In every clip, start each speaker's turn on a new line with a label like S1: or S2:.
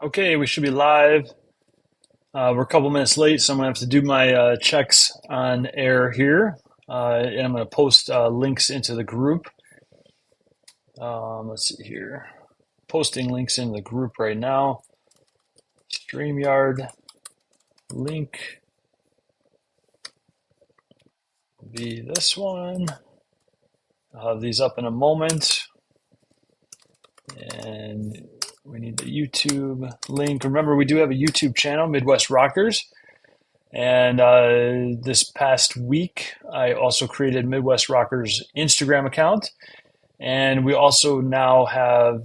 S1: Okay, we should be live. We're a couple minutes late, so I'm gonna have to do my checks on air here, and I'm gonna post links into the group. Let's see here. Posting links into the group right now. StreamYard link will be this one. I'll have these up in a moment, and we need the YouTube link. Remember, we do have a YouTube channel, Midwest Rockers. And this past week, I also created Midwest Rockers Instagram account. And we also now have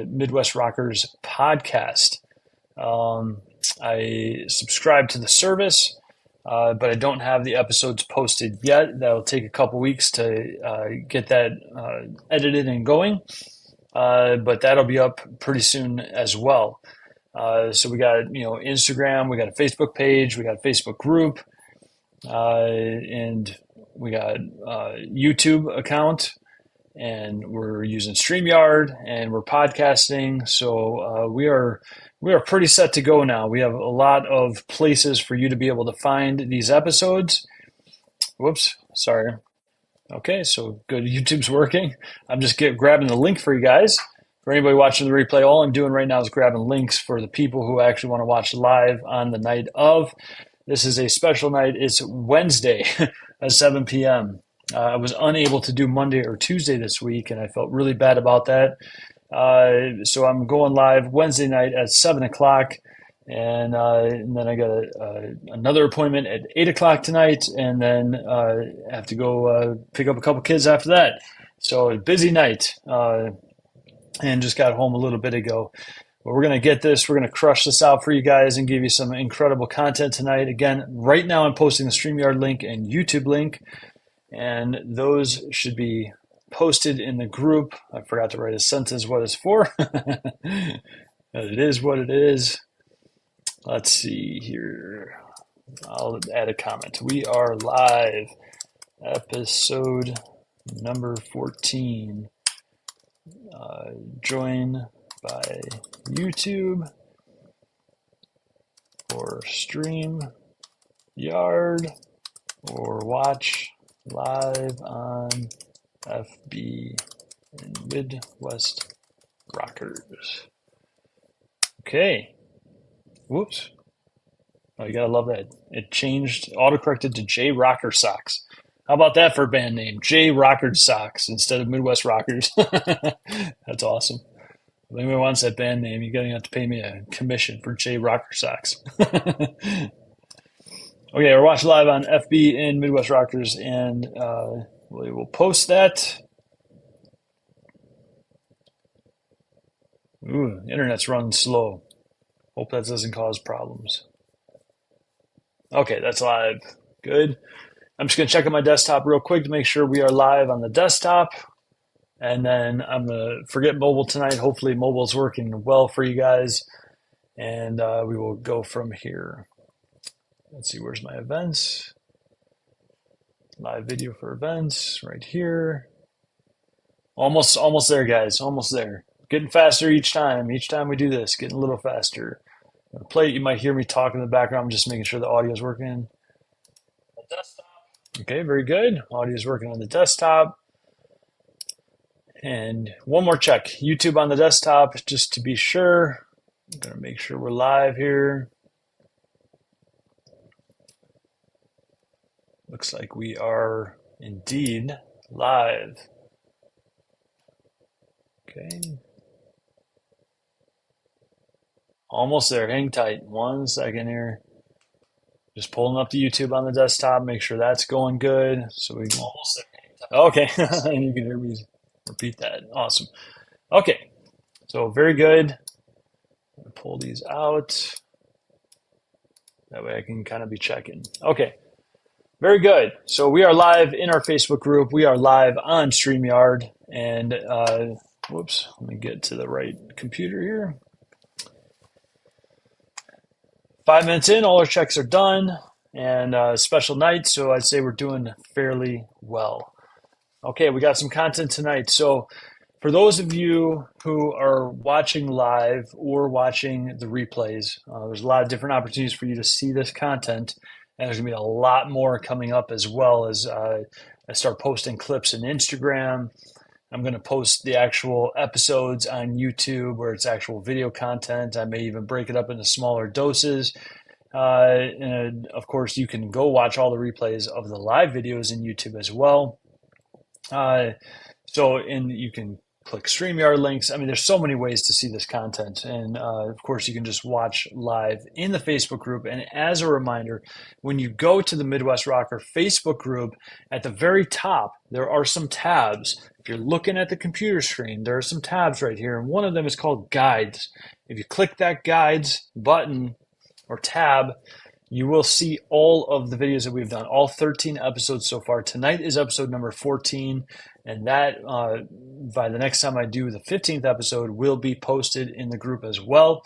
S1: Midwest Rockers podcast. I subscribe to the service, but I don't have the episodes posted yet. That'll take a couple weeks to get that edited and going, but that'll be up pretty soon as well. So we got Instagram, we got a Facebook page, we got a Facebook group, and we got a YouTube account, and we're using StreamYard, and we're podcasting. So we are pretty set to go now. We have a lot of places for you to be able to find these episodes. Whoops, sorry. Okay, so good. YouTube's working. I'm just grabbing the link for you guys. For anybody watching the replay, all I'm doing right now is grabbing links for the people who actually want to watch live on the night of. This is a special night. It's Wednesday at 7 p.m. I was unable to do Monday or Tuesday this week, and I felt really bad about that. So I'm going live Wednesday night at 7 o'clock. And then I got another appointment at 8 o'clock tonight, and then have to go pick up a couple kids after that. So a busy night, and just got home a little bit ago. But we're going to get this. We're going to crush this out for you guys and give you some incredible content tonight. Again, right now I'm posting the StreamYard link and YouTube link, and those should be posted in the group. I forgot to write a sentence what it's for. It is what it is. Let's see here. I'll add a comment. We are live, episode number 14. Join by YouTube or Stream Yard or watch live on FB and Midwest Rockers. Okay. Whoops. Oh, you gotta love that. It changed, auto-corrected to J Rocker Socks. How about that for a band name? J Rocker Socks instead of Midwest Rockers. That's awesome. If anyone wants that band name, you're gonna have to pay me a commission for J Rocker Socks. Okay, we're watching live on FB and Midwest Rockers, and we will post that. Ooh, internet's running slow. Hope that doesn't cause problems. Okay, that's live. Good. I'm just going to check on my desktop real quick to make sure we are live on the desktop. And then I'm going to forget mobile tonight. Hopefully mobile is working well for you guys. And we will go from here. Let's see, where's my events? Live video for events right here. Almost there, guys. Almost there. Getting faster each time. Each time we do this, getting a little faster. Play it, you might hear me talk in the background. I'm just making sure the audio is working. Okay, very good. Audio is working on the desktop. And one more check. YouTube on the desktop, just to be sure. I'm going to make sure we're live here. Looks like we are indeed live. Okay. Almost there. Hang tight. 1 second here. Just pulling up the YouTube on the desktop. Make sure that's going good. So we almost there. Okay. And you can hear me repeat that. Awesome. Okay. So very good. I'm gonna pull these out. That way I can kind of be checking. Okay. Very good. So we are live in our Facebook group. We are live on StreamYard. And whoops, let me get to the right computer here. 5 minutes in, all our checks are done, and special night, so I'd say we're doing fairly well. Okay, we got some content tonight. So For those of you who are watching live or watching the replays, there's a lot of different opportunities for you to see this content. And there's going to be a lot more coming up as well as I start posting clips in Instagram. I'm going to post the actual episodes on YouTube where it's actual video content. I may even break it up into smaller doses. And of course, you can go watch all the replays of the live videos in YouTube as well. And you can click StreamYard links. I mean, there's so many ways to see this content. And of course, you can just watch live in the Facebook group. And as a reminder, when you go to the Midwest Rocker Facebook group, at the very top, there are some tabs. If you're looking at the computer screen, there are some tabs right here. And one of them is called Guides. If you click that Guides button or tab, you will see all of the videos that we've done, all 13 episodes so far. Tonight is episode number 14, and that by the next time I do the 15th episode will be posted in the group as well.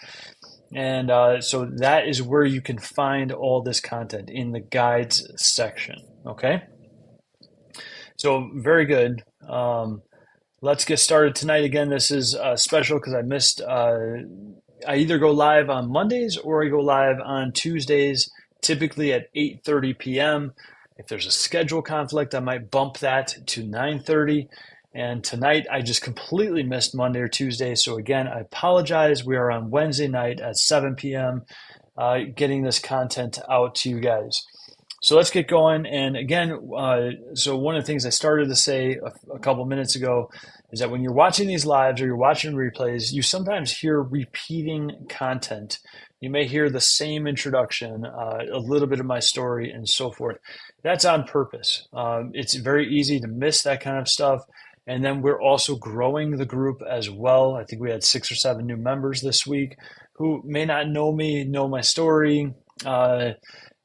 S1: And so that is where you can find all this content in the guides section. Okay. So very good. Let's get started tonight. Again, this is special because I missed. I either go live on Mondays or I go live on Tuesdays, typically at 8:30 p.m. If there's a schedule conflict, I might bump that to 9:30. And tonight, I just completely missed Monday or Tuesday. So again, I apologize. We are on Wednesday night at 7 p.m. Getting this content out to you guys. So let's get going. And again, so one of the things I started to say a couple minutes ago is that when you're watching these lives or you're watching replays, you sometimes hear repeating content. You may hear the same introduction, a little bit of my story, and so forth. That's on purpose. It's very easy to miss that kind of stuff. And then we're also growing the group as well. I think we had 6 or 7 new members this week who may not know me, know my story,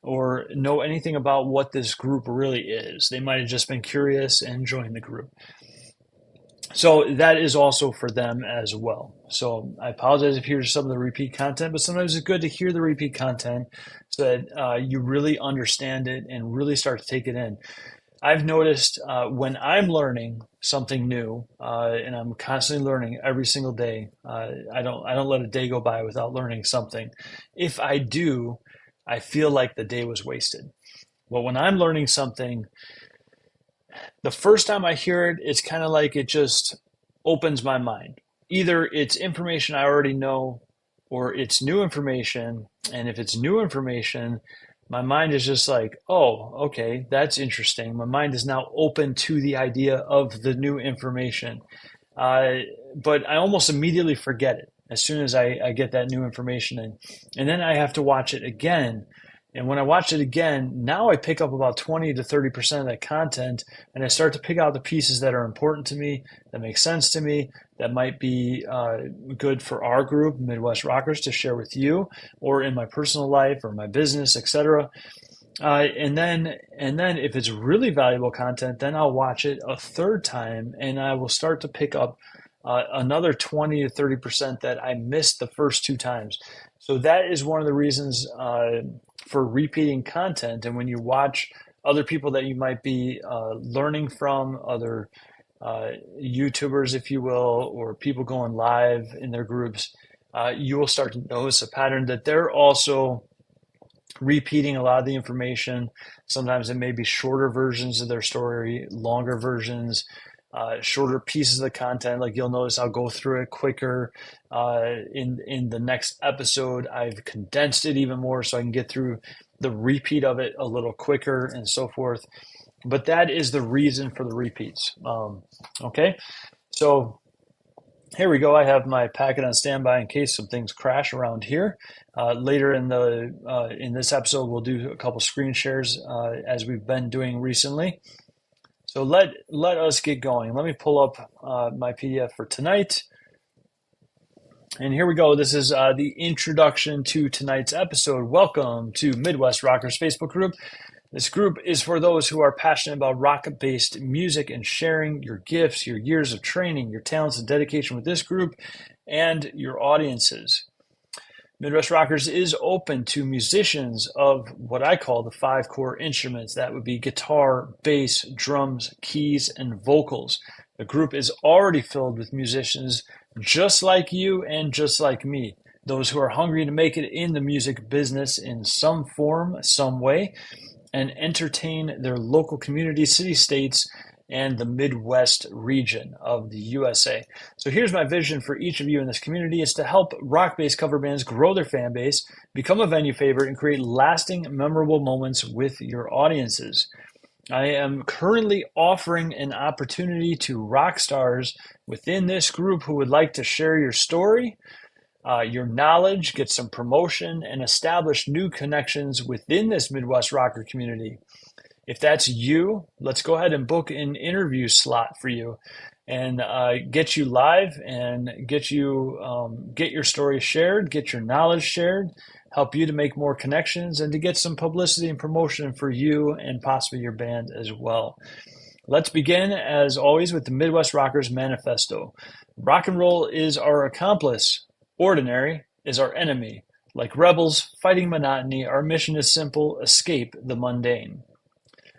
S1: or know anything about what this group really is. They might have just been curious and joined the group. So that is also for them as well. So I apologize if you hear some of the repeat content, but sometimes it's good to hear the repeat content so that you really understand it and really start to take it in. I've noticed when I'm learning something new, and I'm constantly learning every single day, I don't let a day go by without learning something. If I do, I feel like the day was wasted. Well, when I'm learning something, the first time I hear it, it's kind of like it just opens my mind. Either it's information I already know or it's new information. And if it's new information, my mind is just like, oh, okay, that's interesting. My mind is now open to the idea of the new information. But I almost immediately forget it as soon as I get that new information in. And then I have to watch it again. And when I watch it again, now I pick up about 20 to 30% of that content, and I start to pick out the pieces that are important to me, that make sense to me, that might be good for our group, Midwest Rockers, to share with you, or in my personal life or my business, etc. And then if it's really valuable content, then I'll watch it a third time, and I will start to pick up another 20 to 30% that I missed the first 2 times. So that is one of the reasons for repeating content. And when you watch other people that you might be learning from, other YouTubers, if you will, or people going live in their groups, you will start to notice a pattern that they're also repeating a lot of the information. Sometimes it may be shorter versions of their story, longer versions, shorter pieces of the content. Like you'll notice I'll go through it quicker. In the next episode, I've condensed it even more so I can get through the repeat of it a little quicker and so forth. But that is the reason for the repeats. Okay, so here we go. I have my packet on standby in case some things crash around here. Later in this episode, we'll do a couple screen shares as we've been doing recently. So let us get going. Let me pull up my PDF for tonight. And here we go. This is the introduction to tonight's episode. Welcome to Midwest Rockers Facebook group. This group is for those who are passionate about rock-based music and sharing your gifts, your years of training, your talents and dedication with this group and your audiences. Midwest Rockers is open to musicians of what I call the 5 core instruments. That would be guitar, bass, drums, keys, and vocals. The group is already filled with musicians just like you and just like me, those who are hungry to make it in the music business in some form, some way, and entertain their local community, city, states, and the Midwest region of the USA. So here's my vision for each of you in this community is to help rock-based cover bands grow their fan base, become a venue favorite, and create lasting, memorable moments with your audiences. I am currently offering an opportunity to rock stars within this group who would like to share your story, your knowledge, get some promotion, and establish new connections within this Midwest rocker community. If that's you, let's go ahead and book an interview slot for you and get you live and get your story shared, get your knowledge shared, help you to make more connections and to get some publicity and promotion for you and possibly your band as well. Let's begin, as always, with the Midwest Rockers Manifesto. Rock and roll is our accomplice. Ordinary is our enemy. Like rebels fighting monotony, our mission is simple: escape the mundane.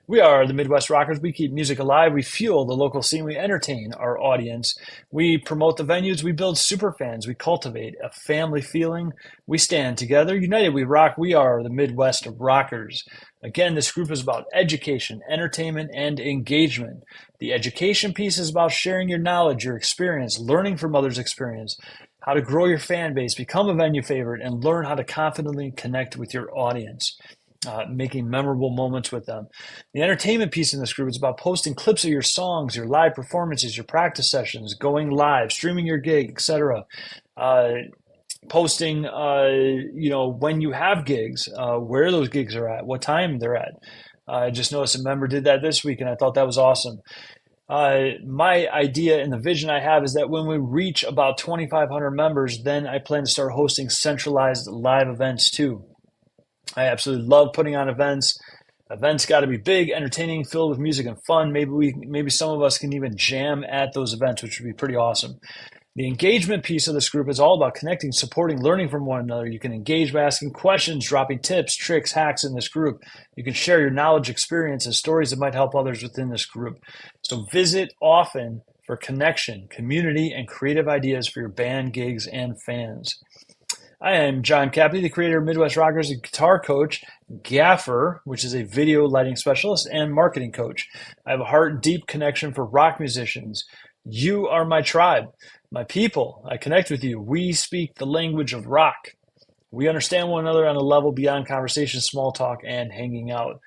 S1: We are the Midwest Rockers. We keep music alive. We fuel the local scene. We entertain our audience. We promote the venues. We build superfans. We cultivate a family feeling. We stand together. United we rock. We are the Midwest Rockers. Again, this group is about education, entertainment, and engagement. The education piece is about sharing your knowledge, your experience, learning from others' experience, how to grow your fan base, become a venue favorite, and learn how to confidently connect with your audience. Making memorable moments with them. The entertainment piece in this group is about posting clips of your songs, your live performances, your practice sessions, going live, streaming your gig, etc. Posting, when you have gigs, where those gigs are at, what time they're at. I just noticed a member did that this week, and I thought that was awesome. My idea and the vision I have is that when we reach about 2,500 members, then I plan to start hosting centralized live events too. I absolutely love putting on events. Events got to be big, entertaining, filled with music and fun. Maybe some of us can even jam at those events, which would be pretty awesome. The engagement piece of this group is all about connecting, supporting, learning from one another. You can engage by asking questions, dropping tips, tricks, hacks in this group. You can share your knowledge, experience, and stories that might help others within this group. So visit often for connection, community, and creative ideas for your band, gigs, and fans. I am John Cappy, the creator of Midwest Rockers, a guitar coach, gaffer, which is a video lighting specialist, and marketing coach. I have a heart and deep connection for rock musicians. You are my tribe, my people. I connect with you. We speak the language of rock. We understand one another on a level beyond conversation, small talk, and hanging out.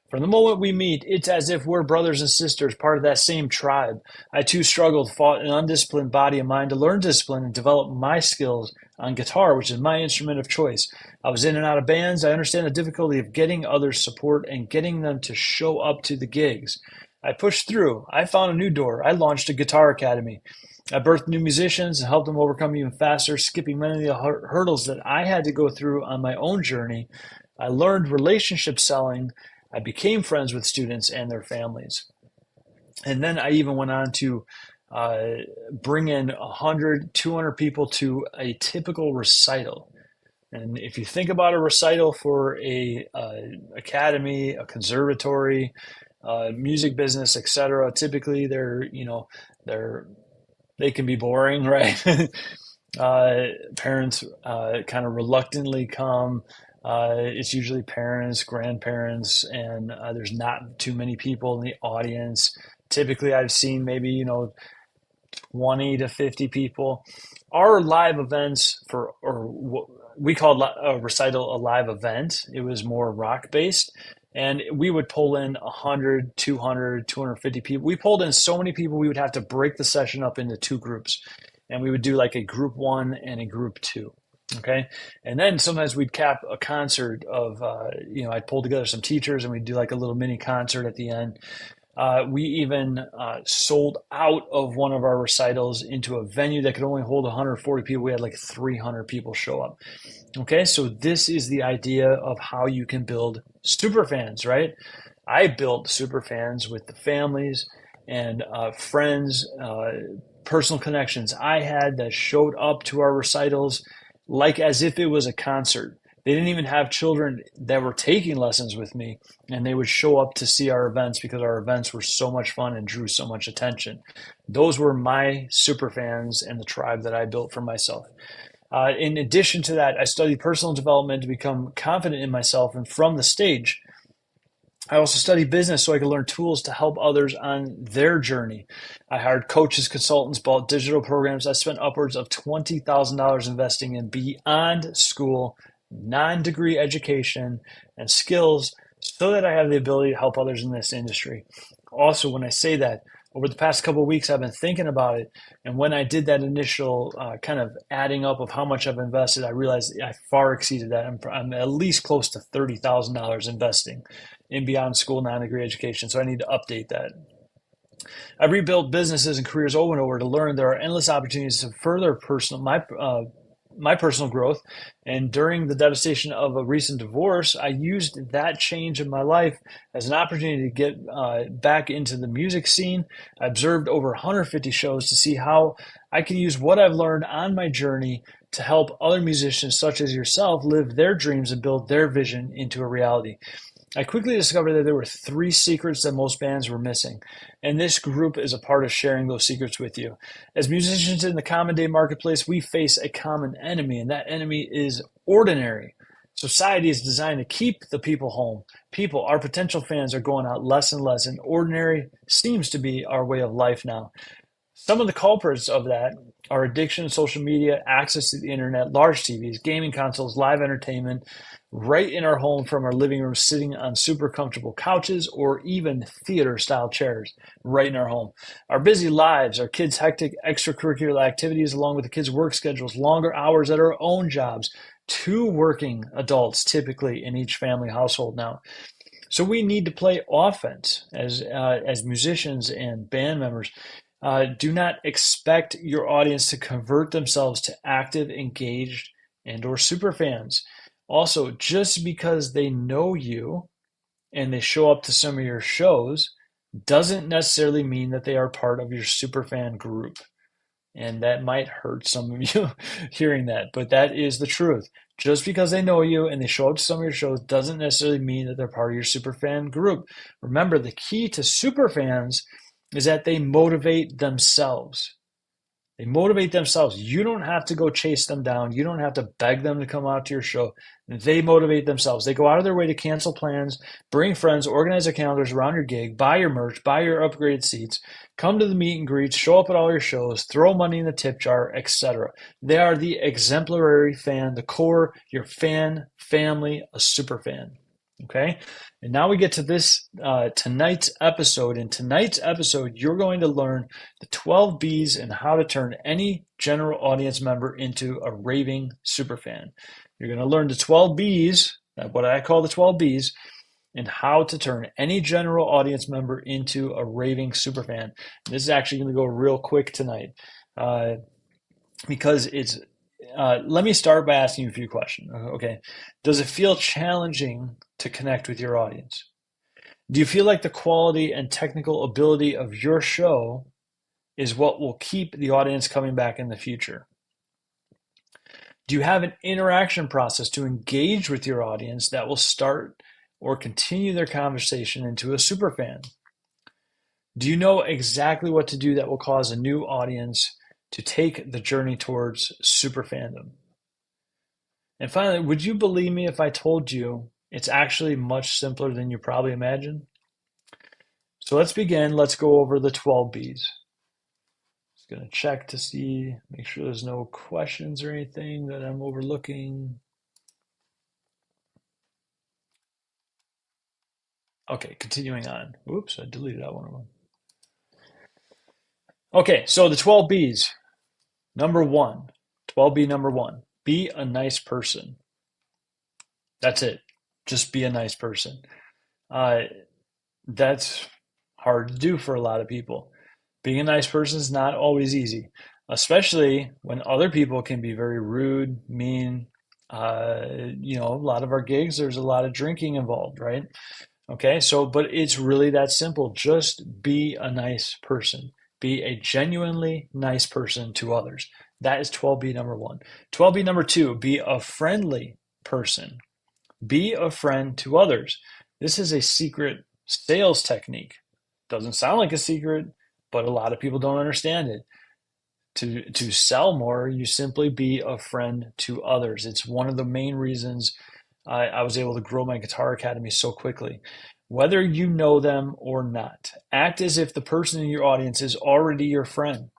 S1: From the moment we meet, it's as if we're brothers and sisters, part of that same tribe. I too struggled, fought an undisciplined body and mind to learn discipline and develop my skills on guitar, which is my instrument of choice. I was in and out of bands. I understand the difficulty of getting others support and getting them to show up to the gigs. I pushed through. I found a new door. I launched a guitar academy. I birthed new musicians and helped them overcome even faster, skipping many of the hurdles that I had to go through on my own journey. I learned relationship selling. I became friends with students and their families. And then I even went on to bring in 100, 200 people to a typical recital. And if you think about a recital for a academy, a conservatory, music business, etc., typically they can be boring, right? Parents kind of reluctantly come. It's usually parents, grandparents, and there's not too many people in the audience. Typically, I've seen maybe 20 to 50 people. Our live events we called a recital a live event. It was more rock based, and we would pull in 100, 200, 250 people. We pulled in so many people we would have to break the session up into two groups, and we would do like a group one and a group two. Okay. And then sometimes we'd cap a concert of, I'd pull together some teachers and we'd do like a little mini concert at the end. We even sold out of one of our recitals into a venue that could only hold 140 people. We had like 300 people show up. Okay. So this is the idea of how you can build superfans, right? I built superfans with the families and friends, personal connections I had that showed up to our recitals like as if it was a concert. They didn't even have children that were taking lessons with me, and they would show up to see our events because our events were so much fun and drew so much attention. Those were my super fans and the tribe that I built for myself. In addition to that, I studied personal development to become confident in myself, and from the stage, I also studied business so I could learn tools to help others on their journey. I hired coaches, consultants, bought digital programs. I spent upwards of $20,000 investing in beyond school, non degree education, and skills so that I have the ability to help others in this industry. Also, when I say that, over the past couple of weeks, I've been thinking about it. And when I did that initial kind of adding up of how much I've invested, I realized I far exceeded that. I'm at least close to $30,000 investing in beyond school non-degree education. So I need to update that. I rebuilt businesses and careers over and over to learn there are endless opportunities to further my personal growth. And during the devastation of a recent divorce, I used that change in my life as an opportunity to get back into the music scene. I observed over 150 shows to see how I can use what I've learned on my journey to help other musicians such as yourself live their dreams and build their vision into a reality. I quickly discovered that there were three secrets that most bands were missing, and this group is a part of sharing those secrets with you. As musicians in the common day marketplace, we face a common enemy, and that enemy is ordinary. Society is designed to keep the people home. People, our potential fans, are going out less and less, and ordinary seems to be our way of life now. Some of the culprits of that are addiction, social media, access to the internet, large TVs, gaming consoles, live entertainment, right in our home from our living room, sitting on super comfortable couches or even theater style chairs right in our home. Our busy lives, our kids' hectic extracurricular activities, along with the kids' work schedules, longer hours at our own jobs, two working adults typically in each family household now. So we need to play offense as musicians and band members. Do not expect your audience to convert themselves to active, engaged, and or super fans. Also, just because they know you and they show up to some of your shows doesn't necessarily mean that they are part of your super fan group. And that might hurt some of you hearing that, but that is the truth. Just because they know you and they show up to some of your shows doesn't necessarily mean that they're part of your super fan group. Remember, the key to super fans is that they motivate themselves. They motivate themselves. You don't have to go chase them down. You don't have to beg them to come out to your show. They motivate themselves. They go out of their way to cancel plans, bring friends, organize their calendars around your gig, buy your merch, buy your upgraded seats, come to the meet and greets, show up at all your shows, throw money in the tip jar, etc. They are the exemplary fan, the core, your fan family, a super fan. Okay. And now we get to this tonight's episode. In tonight's episode, you're going to learn the 12 B's and how to turn any general audience member into a raving superfan. You're going to learn the 12 B's, what I call the 12 B's, and how to turn any general audience member into a raving superfan. This is actually going to go real quick tonight because it's let me start by asking you a few questions. Okay. Does it feel challenging to connect with your audience? Do you feel like the quality and technical ability of your show is what will keep the audience coming back in the future? Do you have an interaction process to engage with your audience that will start or continue their conversation into a superfan? Do you know exactly what to do that will cause a new audience to take the journey towards super fandom? And finally, would you believe me if I told you it's actually much simpler than you probably imagine? So let's begin. Let's go over the 12 B's. Just going to check to see, make sure there's no questions or anything that I'm overlooking. Okay, continuing on. Oops, I deleted out one of them. Okay, so the 12 B's. Number one, 12B number one, be a nice person. That's it. Just be a nice person. That's hard to do for a lot of people. Being a nice person is not always easy, especially when other people can be very rude, mean. A lot of our gigs, there's a lot of drinking involved, right? Okay, so, but it's really that simple. Just be a nice person. Be a genuinely nice person to others. That is 12B number one. 12B number two, be a friendly person. Be a friend to others. This is a secret sales technique. Doesn't sound like a secret, but a lot of people don't understand it. To sell more, you simply be a friend to others. It's one of the main reasons I was able to grow my Guitar Academy so quickly. Whether you know them or not, act as if the person in your audience is already your friend.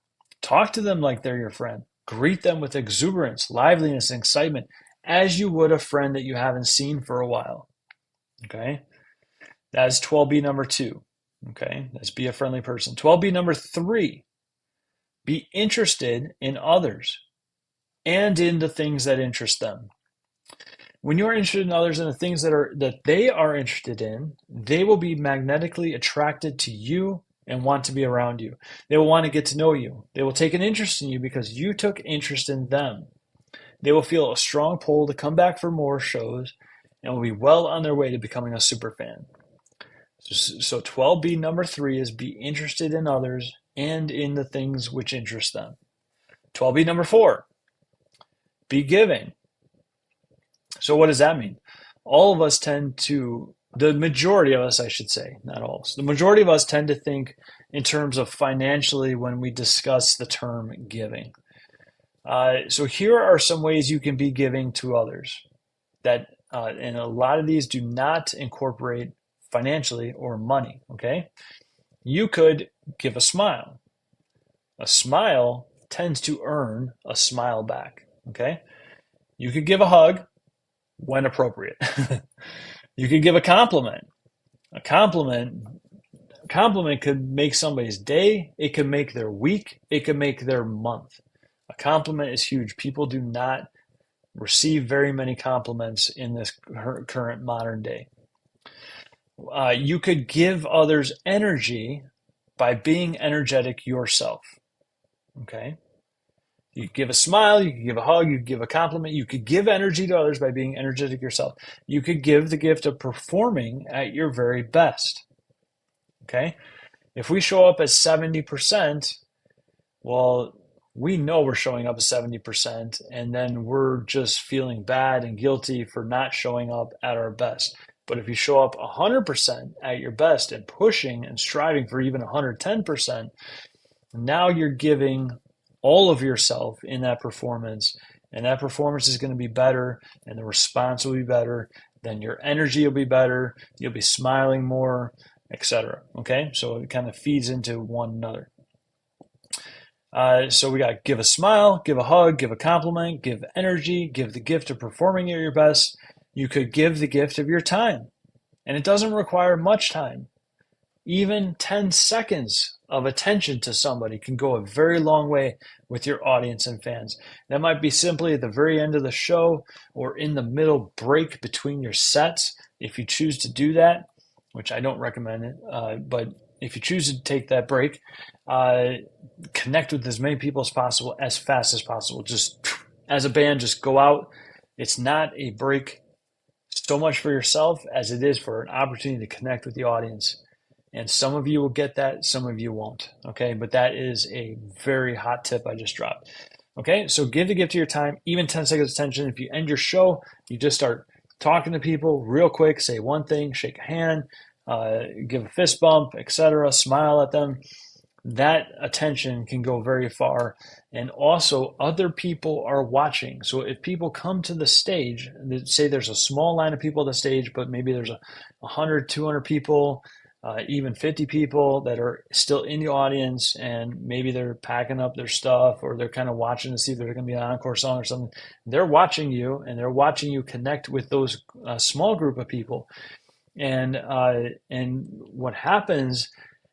S1: Talk to them like they're your friend. Greet them with exuberance, liveliness, and excitement, as you would a friend that you haven't seen for a while. Okay? That's 12B number 2. Okay? That's be a friendly person. 12B number 3, be interested in others and in the things that interest them. When you are interested in others and the things that they are interested in, they will be magnetically attracted to you and want to be around you. They will want to get to know you. They will take an interest in you because you took interest in them. They will feel a strong pull to come back for more shows and will be well on their way to becoming a super fan. So 12B number 3 is be interested in others and in the things which interest them. 12B number 4, be giving. So what does that mean? All of us tend to, the majority of us, I should say, not all of us, the majority of us tend to think in terms of financially when we discuss the term giving. So here are some ways you can be giving to others that, and a lot of these do not incorporate financially or money, okay? You could give a smile. A smile tends to earn a smile back, okay? You could give a hug when appropriate. You could give a compliment. A compliment could make somebody's day. It could make their week. It could make their month. A compliment is huge. People do not receive very many compliments in this current modern day. You could give others energy by being energetic yourself. Okay? You could give a smile, you could give a hug, you could give a compliment, you could give energy to others by being energetic yourself. You could give the gift of performing at your very best. Okay? If we show up at 70%, well, we know we're showing up at 70%, and then we're just feeling bad and guilty for not showing up at our best. But if you show up 100% at your best and pushing and striving for even 110%, now you're giving all of yourself in that performance, and that performance is going to be better, and the response will be better, then your energy will be better, you'll be smiling more, etc. Okay, so it kind of feeds into one another. So we got give a smile, give a hug, give a compliment, give energy, give the gift of performing at your best. You could give the gift of your time, and it doesn't require much time. Even 10 seconds of attention to somebody can go a very long way with your audience and fans. That might be simply at the very end of the show or in the middle break between your sets if you choose to do that, which I don't recommend it. But if you choose to take that break, connect with as many people as possible as fast as possible. Just as a band, just go out. It's not a break so much for yourself as it is for an opportunity to connect with the audience. And some of you will get that, some of you won't. Okay, but that is a very hot tip I just dropped. Okay, so give the gift of your time, even 10 seconds of attention. If you end your show, you just start talking to people real quick, say one thing, shake a hand, give a fist bump, etc., smile at them. That attention can go very far. And also, other people are watching. So if people come to the stage, say there's a small line of people at the stage, but maybe there's 100, 200 people, even 50 people that are still in the audience, and maybe they're packing up their stuff or they're kind of watching to see if there's going to be an encore song or something. They're watching you, and they're watching you connect with those small group of people. And what happens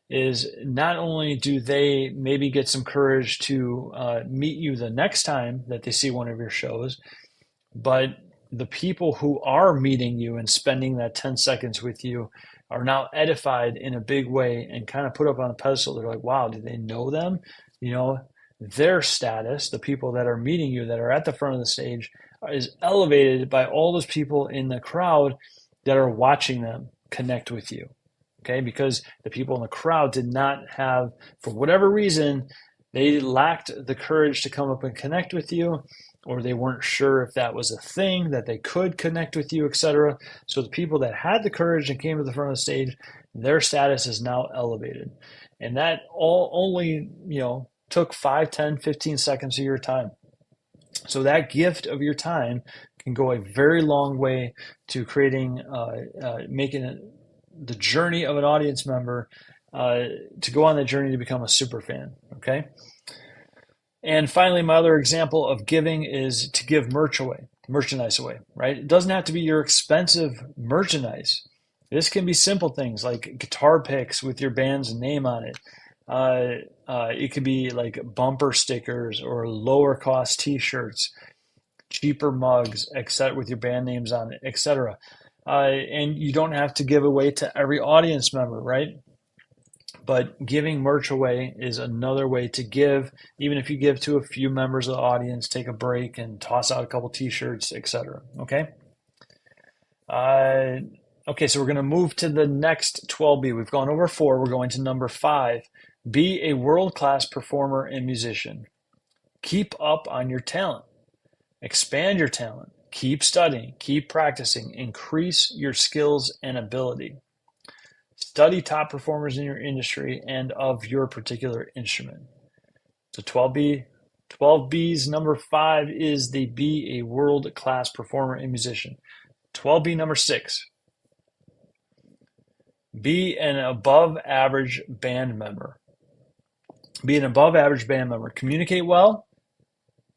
S1: is not only do they maybe get some courage to meet you the next time that they see one of your shows, but the people who are meeting you and spending that 10 seconds with you are now edified in a big way and kind of put up on a pedestal. They're like, wow, do they know them? You know, their status, the people that are meeting you that are at the front of the stage, is elevated by all those people in the crowd that are watching them connect with you. Okay, because the people in the crowd did not have, for whatever reason, they lacked the courage to come up and connect with you. or they weren't sure if that was a thing that they could connect with you, etc. So the people that had the courage and came to the front of the stage, their status is now elevated. And that all only, took 5, 10, 15 seconds of your time. So that gift of your time can go a very long way to creating, making the journey of an audience member to go on the journey to become a super fan. Okay. And finally, my other example of giving is to give merchandise away, right? It doesn't have to be your expensive merchandise. This can be simple things like guitar picks with your band's name on it. It could be like bumper stickers or lower cost t-shirts, cheaper mugs, etc., with your band names on it, etc. And you don't have to give away to every audience member, right? But giving merch away is another way to give, even if you give to a few members of the audience, take a break and toss out a couple t-shirts, etc. Okay. Uh, okay, so we're going to move to the next 12B. We've gone over 4. We're going to number 5. Be a world-class performer and musician. Keep up on your talent. Expand your talent. Keep studying. Keep practicing. Increase your skills and ability. Study top performers in your industry and of your particular instrument. So 12B, 12B's number 5 is the be a world-class performer and musician. 12B number 6, be an above average band member. Be an above average band member. Communicate well,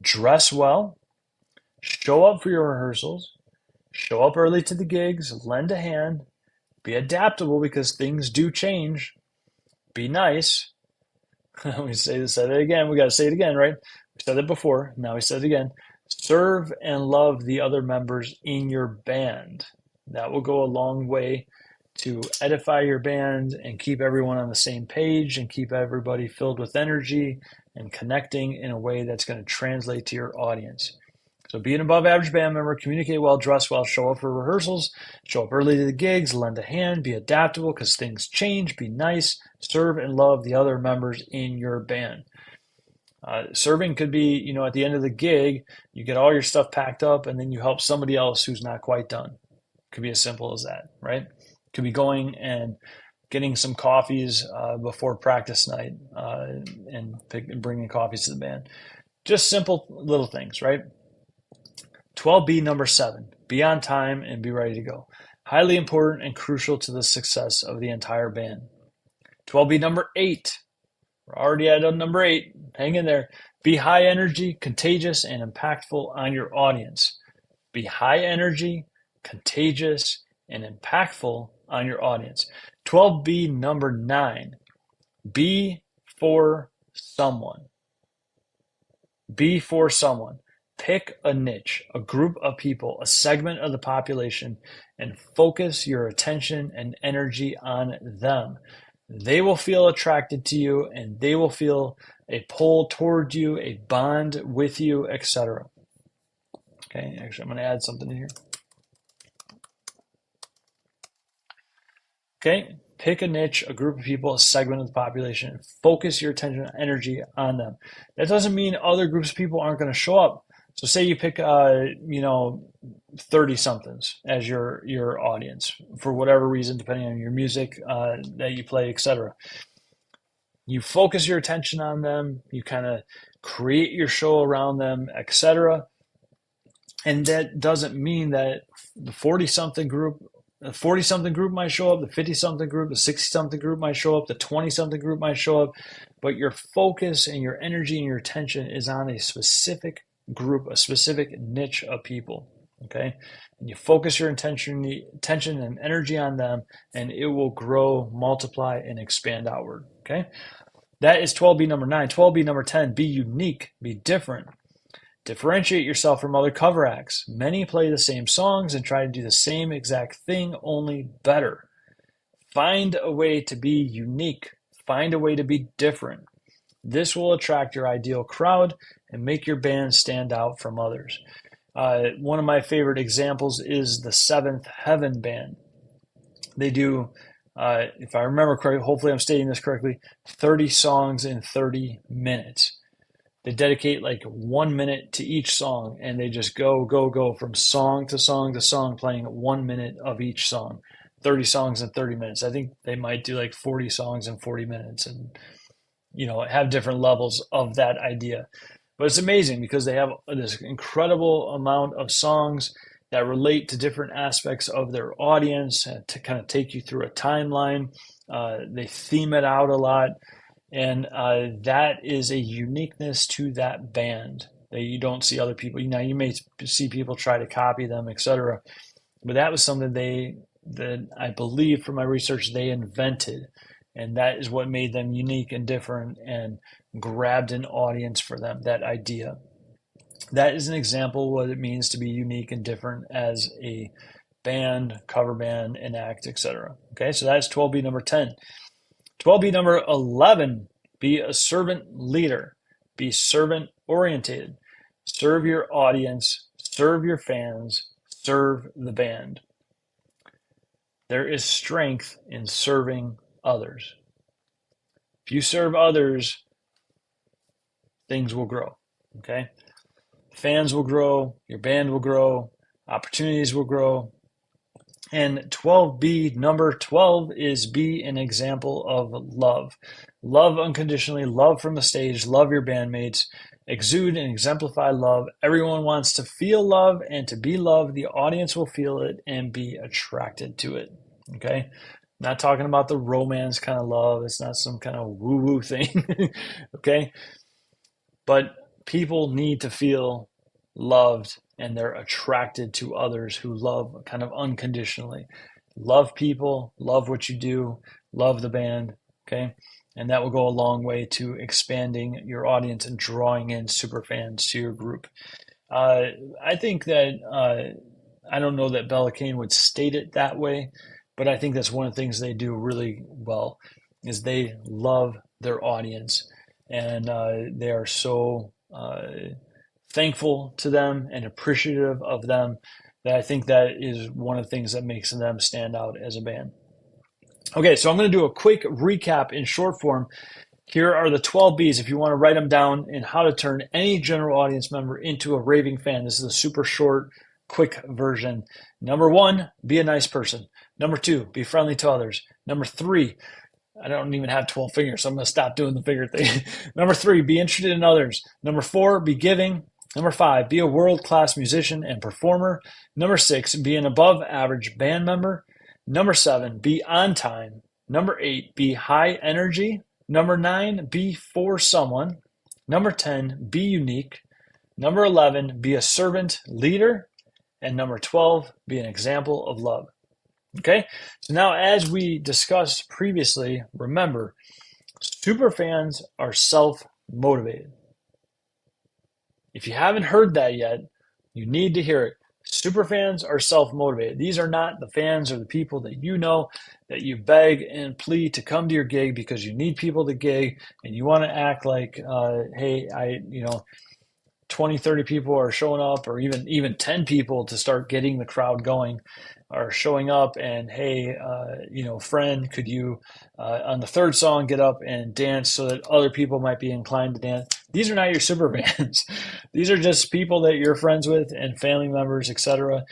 S1: dress well, show up for your rehearsals, show up early to the gigs, lend a hand, be adaptable because things do change, be nice. We said it again. We got to say it again, right? We said it before. Now we said it again. Serve and love the other members in your band. That will go a long way to edify your band and keep everyone on the same page and keep everybody filled with energy and connecting in a way that's going to translate to your audience. So be an above average band member, communicate well, dress well, show up for rehearsals, show up early to the gigs, lend a hand, be adaptable because things change, be nice, serve and love the other members in your band. Serving could be, at the end of the gig, you get all your stuff packed up and then you help somebody else who's not quite done. It could be as simple as that, right? Could be going and getting some coffees before practice night and bringing coffees to the band. Just simple little things, right? 12B number 7, be on time and be ready to go. Highly important and crucial to the success of the entire band. 12B number 8, we're already at number 8, hang in there. Be high energy, contagious, and impactful on your audience. Be high energy, contagious, and impactful on your audience. 12B number 9, be for someone. Be for someone. Pick a niche, a group of people, a segment of the population, and focus your attention and energy on them. They will feel attracted to you and they will feel a pull toward you, a bond with you, etc. Okay, actually, I'm going to add something in here. Okay, pick a niche, a group of people, a segment of the population, and focus your attention and energy on them. That doesn't mean other groups of people aren't going to show up. So say you pick, 30 somethings as your audience for whatever reason, depending on your music that you play, etc. You focus your attention on them. You kind of create your show around them, etc. And that doesn't mean that the 40-something group might show up, the 50-something group, the 60-something group might show up, the 20-something group might show up, but your focus and your energy and your attention is on a specific group, a specific niche of people, okay? And you focus your attention and energy on them, and it will grow, multiply, and expand outward, okay? That is 12B number 9. 12B number 10, be unique, be different. Differentiate yourself from other cover acts. Many play the same songs and try to do the same exact thing, only better. Find a way to be unique. Find a way to be different. This will attract your ideal crowd and make your band stand out from others. One of my favorite examples is the Seventh Heaven Band. They do, if I remember correctly, hopefully I'm stating this correctly, 30 songs in 30 minutes. They dedicate like 1 minute to each song, and they just go from song to song to song, playing 1 minute of each song. 30 songs in 30 minutes. I think they might do like 40 songs in 40 minutes, and have different levels of that idea. But it's amazing because they have this incredible amount of songs that relate to different aspects of their audience, to kind of take you through a timeline. They theme it out a lot, and that is a uniqueness to that band that you don't see other people. You may see people try to copy them, etc. But that was something that I believe from my research they invented, and that is what made them unique and different and grabbed an audience for them. That idea. That is an example of what it means to be unique and different as a band, cover band, an act, etc. Okay, so that's 12B number 10. 12B number 11, be a servant leader. Be servant orientated. Serve your audience, serve your fans, serve the band. There is strength in serving others. If you serve others, things will grow. Okay? Fans will grow, your band will grow, opportunities will grow. And 12B, number 12, is be an example of love. Love unconditionally, love from the stage, love your bandmates, exude and exemplify love. Everyone wants to feel love and to be loved. The audience will feel it and be attracted to it. Okay? Not talking about the romance kind of love. It's not some kind of woo-woo thing. Okay? But people need to feel loved, and they're attracted to others who love kind of unconditionally. Love people, love what you do, love the band, okay? And that will go a long way to expanding your audience and drawing in super fans to your group. I think that, I don't know that Bella Kane would state it that way, but I think that's one of the things they do really well is they love their audience, and they are so thankful to them and appreciative of them that I think that is one of the things that makes them stand out as a band. Okay, so I'm going to do a quick recap in short form. Here are the 12 Bs if you want to write them down, and how to turn any general audience member into a raving fan. This is a super short, quick version. Number 1, be a nice person. Number 2, be friendly to others. Number 3, I don't even have 12 fingers, so I'm going to stop doing the finger thing. Number 3, be interested in others. Number 4, be giving. Number 5, be a world-class musician and performer. Number 6, be an above-average band member. Number 7, be on time. Number 8, be high energy. Number 9, be for someone. Number 10, be unique. Number 11, be a servant leader. And number 12, be an example of love. Okay, so now as we discussed previously, remember, superfans are self-motivated. If you haven't heard that yet, you need to hear it. Superfans are self-motivated. These are not the fans or the people that you know that you beg and plead to come to your gig because you need people to gig and you want to act like, hey, 20, 30 people are showing up, or even 10 people to start getting the crowd going are showing up, and hey, friend, could you on the third song get up and dance so that other people might be inclined to dance? These are not your super fans. These are just people that you're friends with and family members, etc.,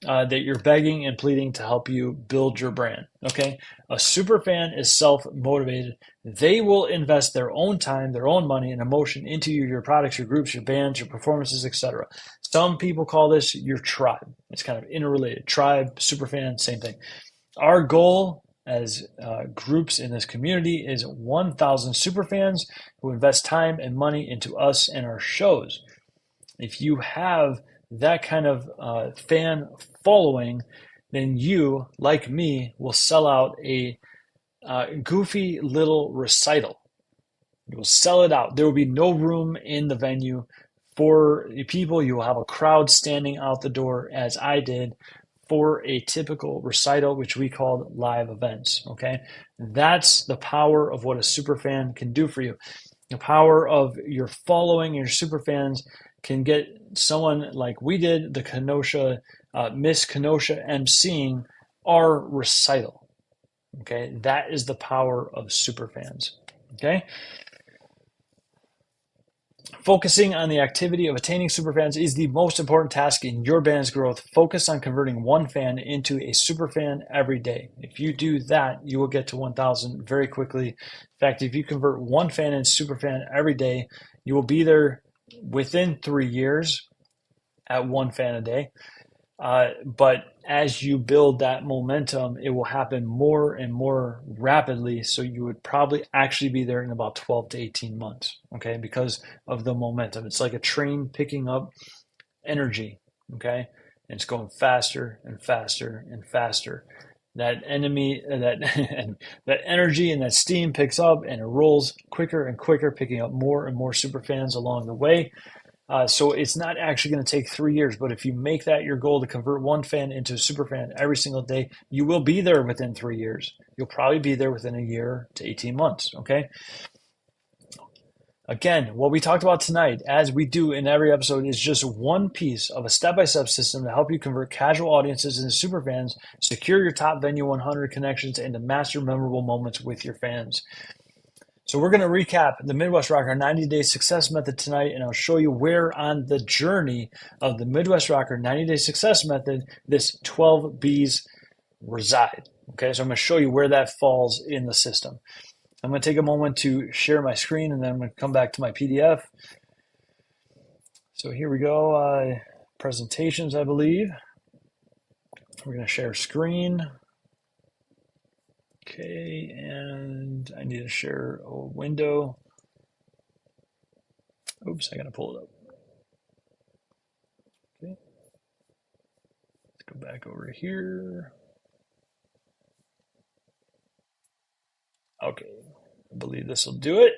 S1: that you're begging and pleading to help you build your brand. Okay, a super fan is self-motivated. They will invest their own time, their own money, and emotion into your products, your groups, your bands, your performances, etc. Some people call this your tribe. It's kind of interrelated. Tribe, super fan, same thing. Our goal as groups in this community is 1,000 super fans who invest time and money into us and our shows. If you have that kind of fan following, then you, like me, will sell out a goofy little recital. You will sell it out. There will be no room in the venue for people. You will have a crowd standing out the door, as I did, for a typical recital, which we called live events. Okay, that's the power of what a super fan can do for you. The power of your following, your super fans, can get someone like we did, the Kenosha, Miss Kenosha emceeing our recital. Okay, that is the power of super fans. Okay, Focusing on the activity of attaining superfans is the most important task in your band's growth. Focus on converting one fan into a superfan every day. If you do that, you will get to 1,000 very quickly. In fact, if you convert one fan into superfan every day, you will be there within 3 years at one fan a day. But as you build that momentum, it will happen more and more rapidly. So you would probably actually be there in about 12 to 18 months, okay, because of the momentum. It's like a train picking up energy, okay, and it's going faster and faster and faster. That enemy, that that energy and that steam picks up and it rolls quicker and quicker, picking up more and more super fans along the way. So it's not actually going to take 3 years, but if you make that your goal to convert one fan into a super fan every single day, you will be there within 3 years. You'll probably be there within a year to 18 months. Okay. Again, what we talked about tonight, as we do in every episode, is just one piece of a step-by-step system to help you convert casual audiences into super fans, secure your top Venue 100 connections, and to master memorable moments with your fans. So we're going to recap the Midwest Rocker 90-Day Success Method tonight, and I'll show you where on the journey of the Midwest Rocker 90-Day Success Method this 12 Bs reside. Okay, so I'm going to show you where that falls in the system. I'm going to take a moment to share my screen, and then I'm going to come back to my PDF. So here we go, presentations, I believe. We're going to share screen. Okay, and I need to share a window. Oops, I gotta pull it up. Okay, let's go back over here. Okay, I believe this will do it.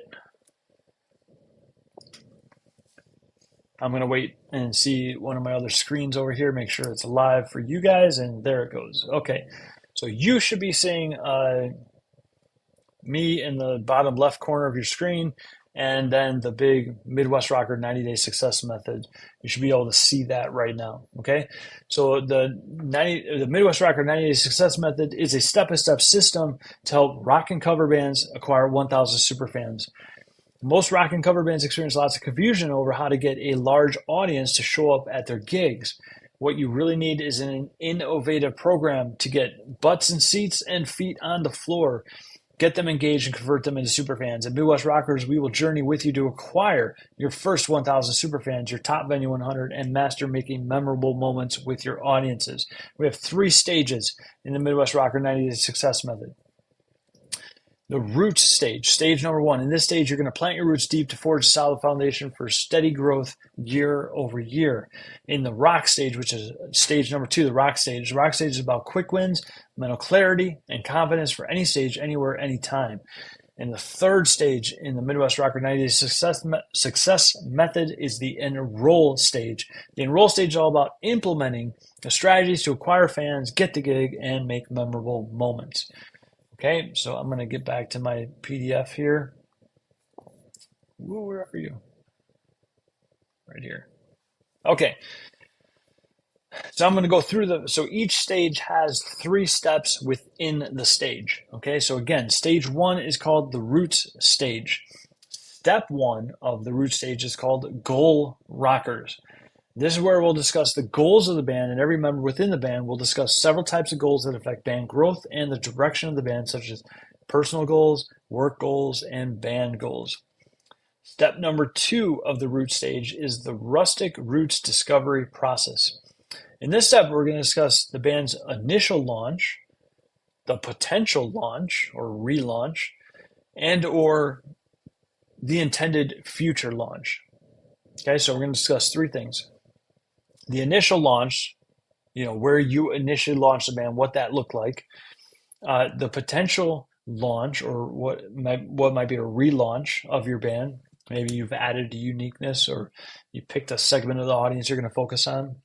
S1: I'm gonna wait and see one of my other screens over here, make sure it's live for you guys, and there it goes. Okay, so you should be seeing me in the bottom left corner of your screen, and then the big Midwest Rocker 90-Day Success Method. You should be able to see that right now, okay? So the Midwest Rocker 90-Day Success Method is a step-by-step system to help rock and cover bands acquire 1,000 superfans. Most rock and cover bands experience lots of confusion over how to get a large audience to show up at their gigs. What you really need is an innovative program to get butts in seats and feet on the floor. Get them engaged and convert them into superfans. At Midwest Rockers, we will journey with you to acquire your first 1,000 superfans, your top Venue 100, and master making memorable moments with your audiences. We have 3 stages in the Midwest Rocker 90-Day Success Method. The roots stage, stage number 1. In this stage, you're going to plant your roots deep to forge a solid foundation for steady growth year over year. In the rock stage, which is stage number 2, the rock stage is about quick wins, mental clarity, and confidence for any stage, anywhere, anytime. And the third stage in the Midwest Rocker 90-Day Success Method is the enroll stage. The enroll stage is all about implementing the strategies to acquire fans, get the gig, and make memorable moments. Okay, so I'm going to get back to my PDF here. Ooh, where are you? Right here. Okay. So I'm going to go through so each stage has 3 steps within the stage. Okay, so again, stage 1 is called the roots stage. Step 1 of the roots stage is called goal rockers. This is where we'll discuss the goals of the band, and every member within the band will discuss several types of goals that affect band growth and the direction of the band, such as personal goals, work goals, and band goals. Step number 2 of the root stage is the rustic roots discovery process. In this step, we're going to discuss the band's initial launch, the potential launch or relaunch, and or the intended future launch. Okay, so we're going to discuss 3 things. The initial launch, where you initially launched the band, what that looked like. The potential launch, or what might be a relaunch of your band. Maybe you've added uniqueness, or you picked a segment of the audience you're going to focus on.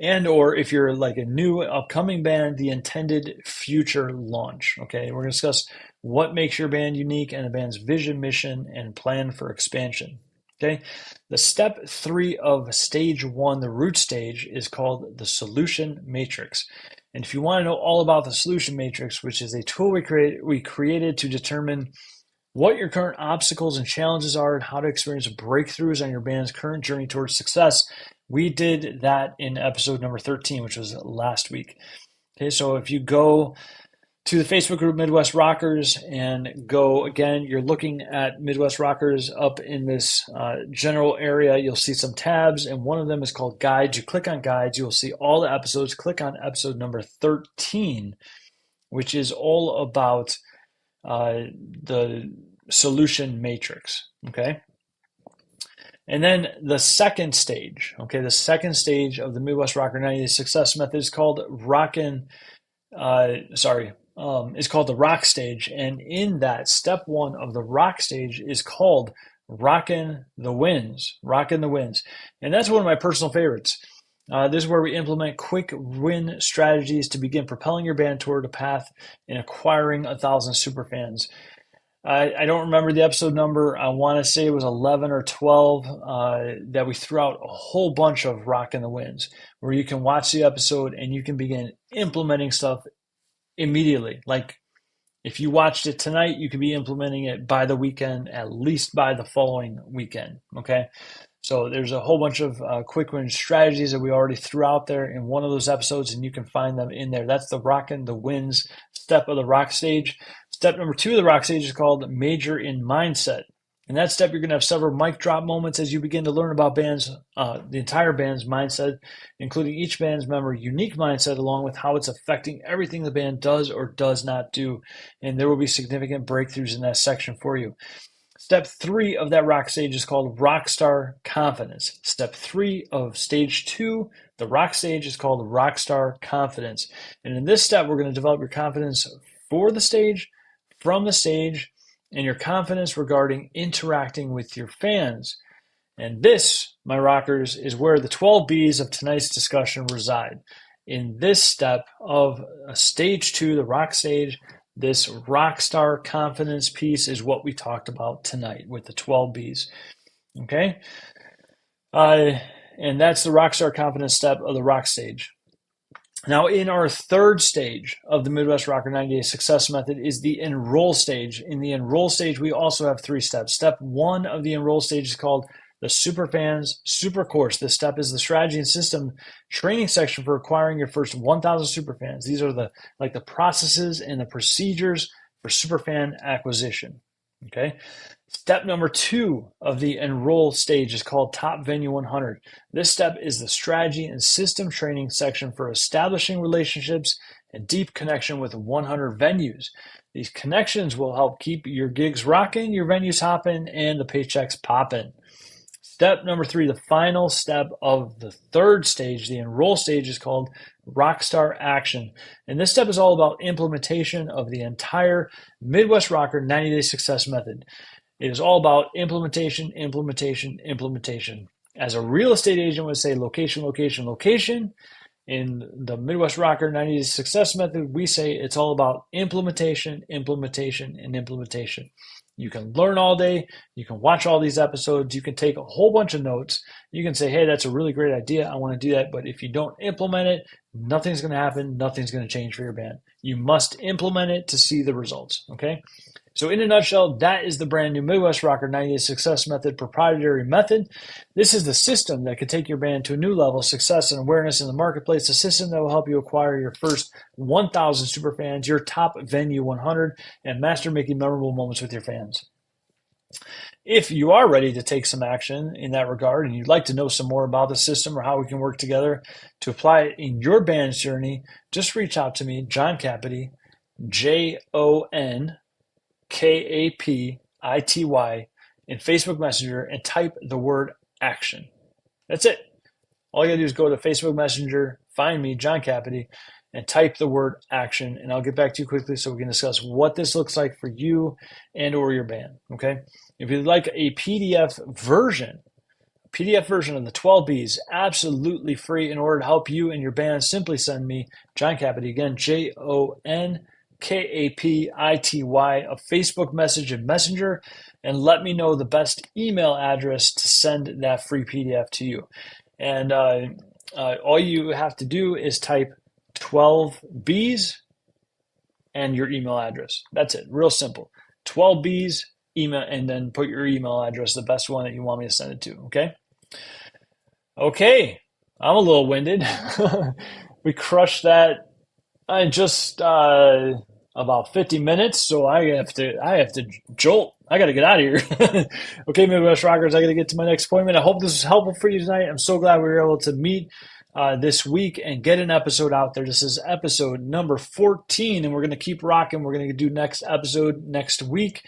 S1: And or if you're like a new upcoming band, the intended future launch. Okay, we're going to discuss what makes your band unique and the band's vision, mission, and plan for expansion. Okay, the step 3 of stage 1, the root stage, is called the solution matrix. And if you want to know all about the solution matrix, which is a tool we created to determine what your current obstacles and challenges are, and how to experience breakthroughs on your band's current journey towards success. We did that in episode number 13, which was last week. Okay, so if you go to the Facebook group Midwest Rockers and go again, you're looking at Midwest Rockers up in this general area. You'll see some tabs, and one of them is called Guides. You click on Guides, you'll see all the episodes. Click on episode number 13, which is all about the solution matrix. Okay. And then the second stage, okay, the second stage of the Midwest Rocker 90 Day Success Method is called is called the rock stage. And in that, step one of the rock stage is called Rockin' the Wins. Rockin' the Wins. And that's one of my personal favorites. This is where we implement quick win strategies to begin propelling your band toward a path in acquiring 1,000 superfans. I don't remember the episode number. I want to say it was 11 or 12 that we threw out a whole bunch of Rockin' the Wins, where you can watch the episode and you can begin implementing stuff immediately. Like if you watched it tonight, you could be implementing it by the weekend, at least by the following weekend. Okay. So there's a whole bunch of quick win strategies that we already threw out there in one of those episodes, and you can find them in there. That's the Rockin' the Wins step of the rock stage. Step number 2 of the rock stage is called Major in Mindset. In that step, you're going to have several mic drop moments as you begin to learn about the entire band's mindset, including each band's member unique mindset, along with how it's affecting everything the band does or does not do. And there will be significant breakthroughs in that section for you. Step 3 of that rock stage is called Rockstar Confidence. Step 3 of stage 2, the rock stage, is called Rockstar Confidence. And in this step, we're going to develop your confidence for the stage, from the stage, and your confidence regarding interacting with your fans. And this, my rockers, is where the 12 B's of tonight's discussion reside. In this step of stage 2, the rock stage, this rockstar confidence piece is what we talked about tonight with the 12 B's. Okay? And that's the rockstar confidence step of the rock stage. Now, in our third stage of the Midwest Rocker 90 Day Success Method is the enroll stage. In the enroll stage, we also have 3 steps. Step 1 of the enroll stage is called the Superfans Super Course. This step is the strategy and system training section for acquiring your first 1,000 superfans. These are the processes and the procedures for superfan acquisition. Okay. Step number 2 of the enroll stage is called Top Venue 100. This step is the strategy and system training section for establishing relationships and deep connection with 100 venues. These connections will help keep your gigs rocking, your venues hopping, and the paychecks popping. Step number 3, the final step of the third stage, the enroll stage, is called Rockstar Action. And this step is all about implementation of the entire Midwest Rocker 90 Day Success Method. It is all about implementation, implementation, implementation. As a real estate agent would say, location, location, location. In the Midwest Rocker 90 Day Success Method, we say it's all about implementation, implementation, and implementation. You can learn all day. You can watch all these episodes. You can take a whole bunch of notes. You can say, hey, that's a really great idea. I want to do that. But if you don't implement it, nothing's going to happen. Nothing's going to change for your band. You must implement it to see the results. Okay. So in a nutshell, that is the brand new Midwest Rocker 90 Day Success Method proprietary method. This is the system that could take your band to a new level of success and awareness in the marketplace, a system that will help you acquire your first 1,000 superfans, your top venue 100, and master making memorable moments with your fans. If you are ready to take some action in that regard and you'd like to know some more about the system or how we can work together to apply it in your band's journey, just reach out to me, John Capity, JONKAPITY, in Facebook Messenger and type the word action. That's it. All you gotta do is go to Facebook Messenger, find me, John Capity, and type the word action, and I'll get back to you quickly so we can discuss what this looks like for you and or your band, okay? If you'd like a PDF version of the 12 Bs, absolutely free, in order to help you and your band, simply send me, John Capity, again, JONKAPITY, a Facebook message in Messenger, and let me know the best email address to send that free PDF to you. And all you have to do is type 12 Bs and your email address. That's it. Real simple. 12 Bs, email, and then put your email address, the best one that you want me to send it to. Okay. Okay. I'm a little winded. We crushed that. I just about 50 minutes, so I have to jolt. I got to get out of here. Okay, Midwest Rockers, I got to get to my next appointment. I hope this was helpful for you tonight. I'm so glad we were able to meet this week and get an episode out there. This is episode number 14, and we're going to keep rocking. We're going to do next episode next week.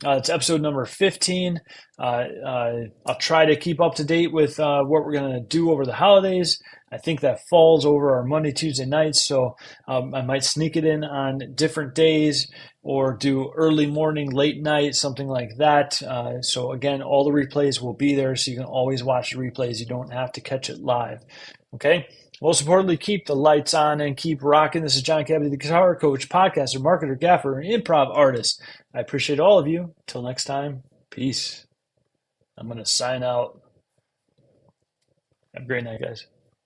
S1: It's episode number 15. I'll try to keep up to date with what we're going to do over the holidays. I think that falls over our Monday, Tuesday nights, so I might sneak it in on different days or do early morning, late night, something like that. So again, all the replays will be there, so you can always watch the replays. You don't have to catch it live. Okay? Most importantly, keep the lights on and keep rocking. This is John Cabby, the guitar coach, podcaster, marketer, gaffer, and improv artist. I appreciate all of you. Till next time, peace. I'm going to sign out. Have a great night, guys.